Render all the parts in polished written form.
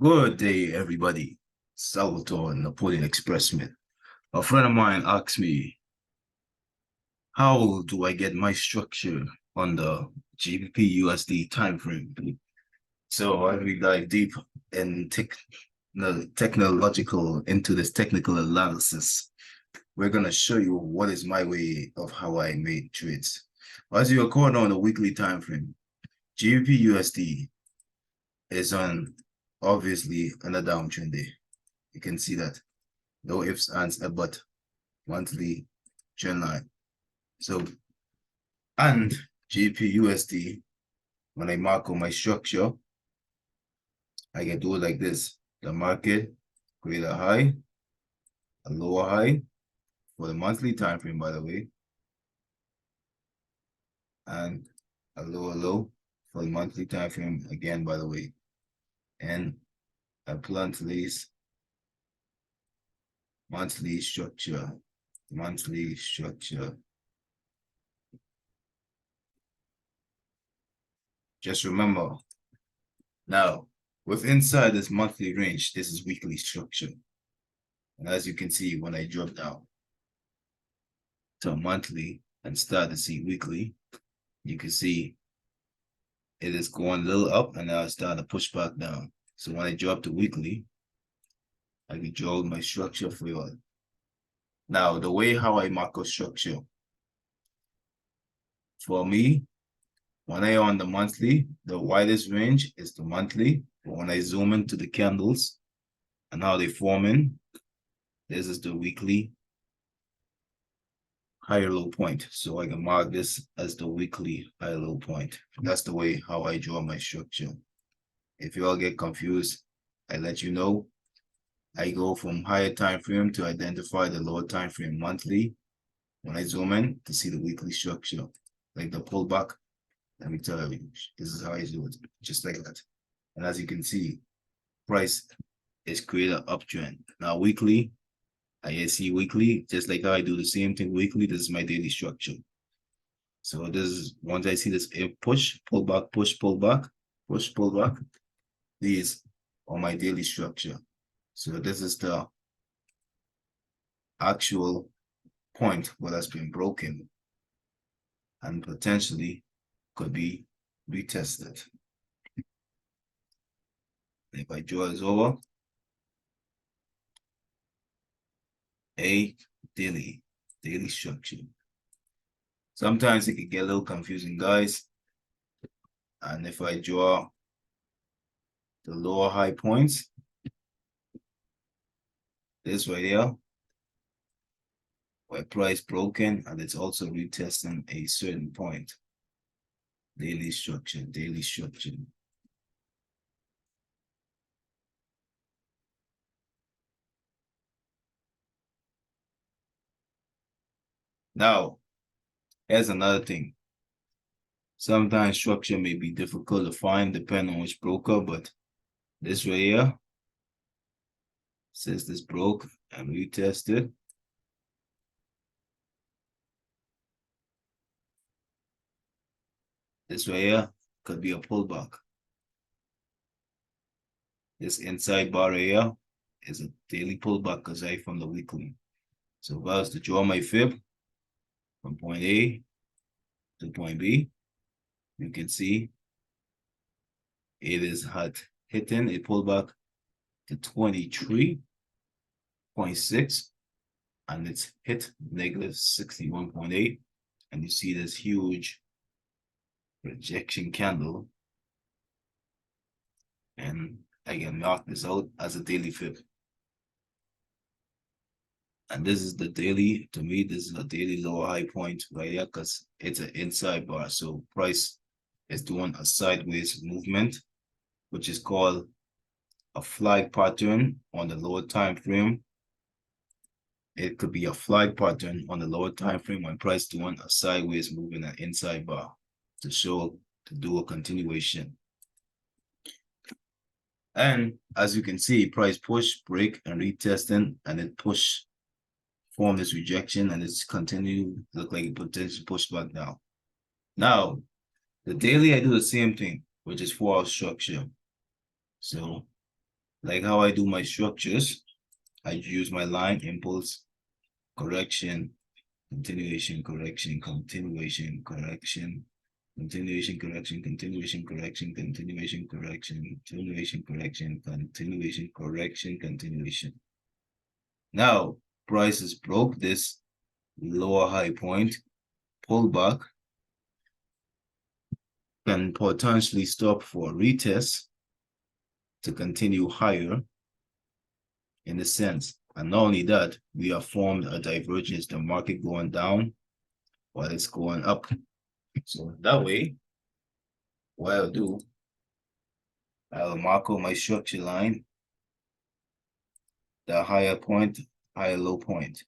Good day, everybody. Salvatore Napoleon Expressman. A friend of mine asked me, how do I get my structure on the GBP USD time frame? So as we dive deep and technological into this technical analysis, we're gonna show you what is my way of how I make trades. As you record on the weekly time frame, GBP USD is on obviously on a downtrend day. You can see that. No ifs, ands, but monthly trend line. So, and GBP/USD, when I mark on my structure, I can do it like this. The market create a high, a lower high for the monthly time frame, by the way, and a lower low for the monthly time frame again, by the way. And I plant this monthly structure. Just remember, now, with inside this monthly range, this is weekly structure. And as you can see, when I drop down to monthly and start to see weekly, you can see it is going a little up and now it's starting to push back down. So when I drop to weekly, I can draw my structure for you. Now, the way how I mark a structure, for me, when I on the monthly, the widest range is the monthly. But when I zoom into the candles and how they form in, this is the weekly higher low point. So I can mark this as the weekly higher low point. That's the way how I draw my structure. If you all get confused, I let you know. I go from higher time frame to identify the lower time frame monthly. When I zoom in to see the weekly structure, like the pullback, let me tell you, this is how I do it, just like that. And as you can see, price is created an uptrend. Now weekly, I see weekly, just like how I do the same thing weekly, this is my daily structure. So this is, once I see this push, pull back, push, pull back, push, pull back, these are my daily structure. So this is the actual point where that's been broken and potentially could be retested. If I draw this over, a daily structure. Sometimes it can get a little confusing, guys. And if I draw the lower high points, this right here, where price broken and it's also retesting a certain point. Daily structure. Now, here's another thing. Sometimes structure may be difficult to find depending on which broker, but this right here says this broke and retested. This right here could be a pullback. This inside bar right here is a daily pullback because I from the weekly. So if I was to draw my fib from point A to point B, you can see it is hitting a pullback to 23.6 and it's hit negative 61.8, and you see this huge rejection candle, and I can mark this out as a daily fib. And this is the daily, to me, this is a daily lower high point right here because it's an inside bar. So price is doing a sideways movement, which is called a flag pattern on the lower time frame. It could be a flag pattern on the lower time frame when price doing a sideways movement, an inside bar to do a continuation. And as you can see, price push, break, and retesting, and it form this rejection, and it's continue look like it potentially push back down. Now, the daily I do the same thing, which is 4-hour structure. So like how I do my structures, I use my line, impulse, correction, continuation, correction, continuation, correction, continuation, correction, continuation, correction, continuation, correction, continuation, correction, continuation, correction, continuation. Now, prices broke this lower high point, pull back, can potentially stop for retest to continue higher in a sense. And not only that, we have formed a divergence, the market going down while it's going up. So that way, what I'll do, I'll mark out my structure line, the higher point, higher low point.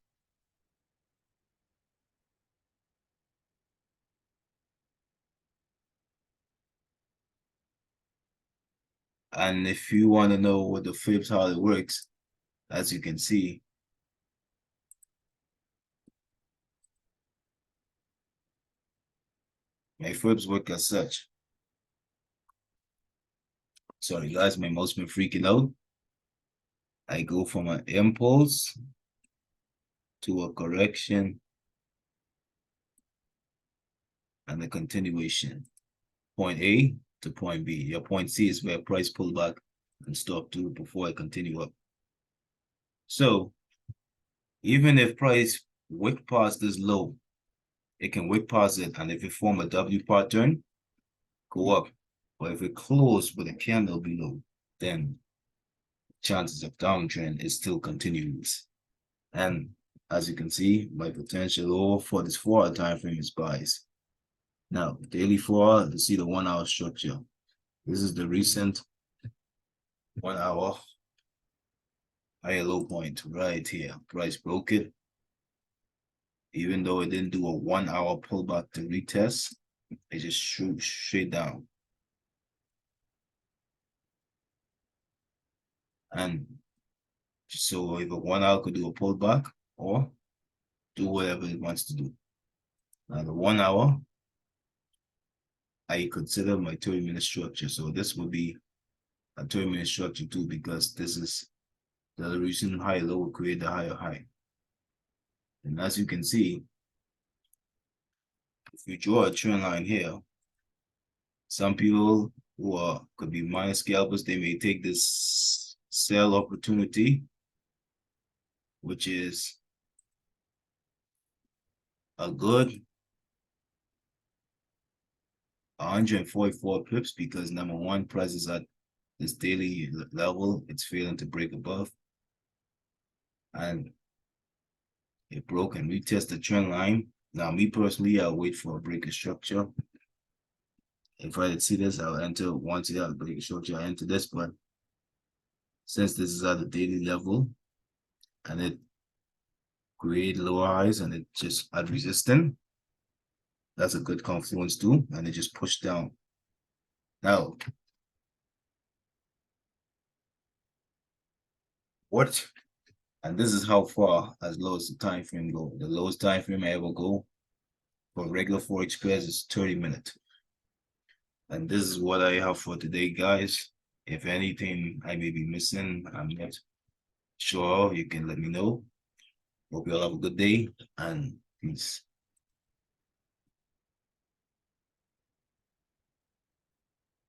And if you want to know what the fibs, how it works, as you can see, my fibs work as such. Sorry guys, my mouse been freaking out. I go from an impulse to a correction and a continuation. Point A to point B. Your point C is where price pull back and stop to before I continue up. So even if price wick past this low, it can wick past it, and if it form a W pattern, go up. But if it close with a candle below, then chances of downtrend is still continuous. And as you can see, my potential low for this 4 hour time frame is buys. Now, daily 4 hour, you see the 1 hour structure. This is the recent 1 hour higher low point right here. Price broke it. Even though it didn't do a 1 hour pullback to retest, it just shoot straight down. And so if a 1 hour could do a pullback or do whatever it wants to do. Now the 1 hour, I consider my 30-minute structure. So this will be a 30-minute structure too, because this is the recent high low will create the higher high. And as you can see, if you draw a trend line here, some people who could be minor scalpers, they may take this sell opportunity, which is a good 144 pips, because number one, price is at this daily level, it's failing to break above, and it broke and retest the trend line. Now, me personally, I'll wait for a break of structure. If I see this, I'll enter. Once it has a break of structure, I enter this. But since this is at the daily level and it create lower highs and it just at resistance, that's a good confluence too, and it just pushed down. Now, what? And this is how far as low as the time frame go. The lowest time frame I ever go for regular F-Xpress is 30 minutes. And this is what I have for today, guys. If anything I may be missing, I'm not sure. You can let me know. Hope you all have a good day and peace.